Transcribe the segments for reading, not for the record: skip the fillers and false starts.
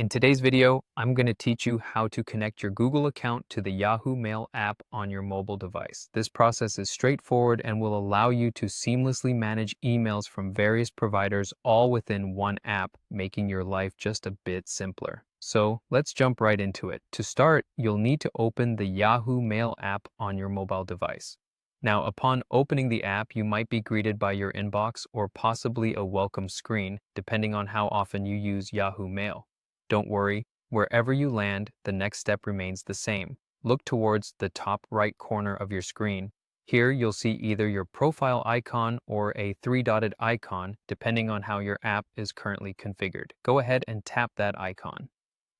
In today's video, I'm going to teach you how to connect your Google account to the Yahoo Mail app on your mobile device. This process is straightforward and will allow you to seamlessly manage emails from various providers all within one app, making your life just a bit simpler. So let's jump right into it. To start, you'll need to open the Yahoo Mail app on your mobile device. Now, upon opening the app, you might be greeted by your inbox or possibly a welcome screen, depending on how often you use Yahoo Mail. Don't worry, wherever you land, the next step remains the same. Look towards the top right corner of your screen. Here, you'll see either your profile icon or a three-dotted icon, depending on how your app is currently configured. Go ahead and tap that icon.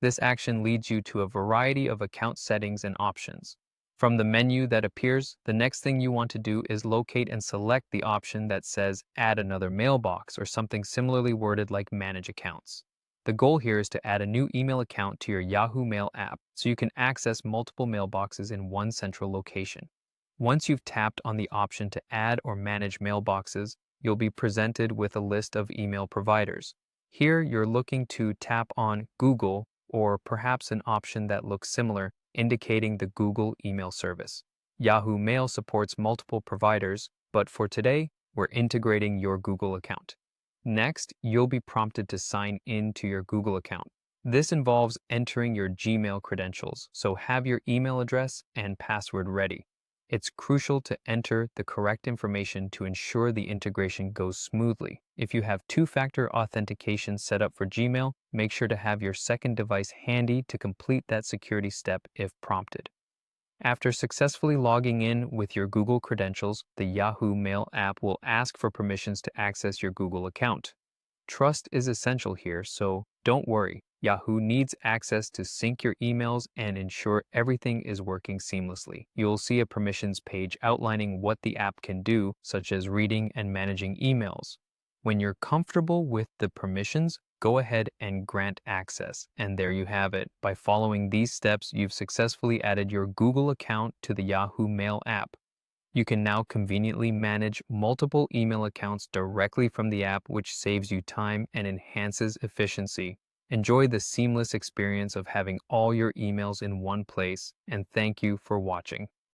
This action leads you to a variety of account settings and options. From the menu that appears, the next thing you want to do is locate and select the option that says Add another mailbox or something similarly worded like Manage accounts. The goal here is to add a new email account to your Yahoo Mail app so you can access multiple mailboxes in one central location. Once you've tapped on the option to add or manage mailboxes, you'll be presented with a list of email providers. Here, you're looking to tap on Google or perhaps an option that looks similar, indicating the Google email service. Yahoo Mail supports multiple providers, but for today, we're integrating your Google account. Next, you'll be prompted to sign in to your Google account. This involves entering your Gmail credentials, so have your email address and password ready. It's crucial to enter the correct information to ensure the integration goes smoothly. If you have two-factor authentication set up for Gmail, make sure to have your second device handy to complete that security step if prompted. After successfully logging in with your Google credentials, the Yahoo Mail app will ask for permissions to access your Google account. Trust is essential here, so don't worry. Yahoo needs access to sync your emails and ensure everything is working seamlessly. You'll see a permissions page outlining what the app can do, such as reading and managing emails. When you're comfortable with the permissions, go ahead and grant access. And there you have it. By following these steps, you've successfully added your Google account to the Yahoo Mail app. You can now conveniently manage multiple email accounts directly from the app, which saves you time and enhances efficiency. Enjoy the seamless experience of having all your emails in one place, and thank you for watching.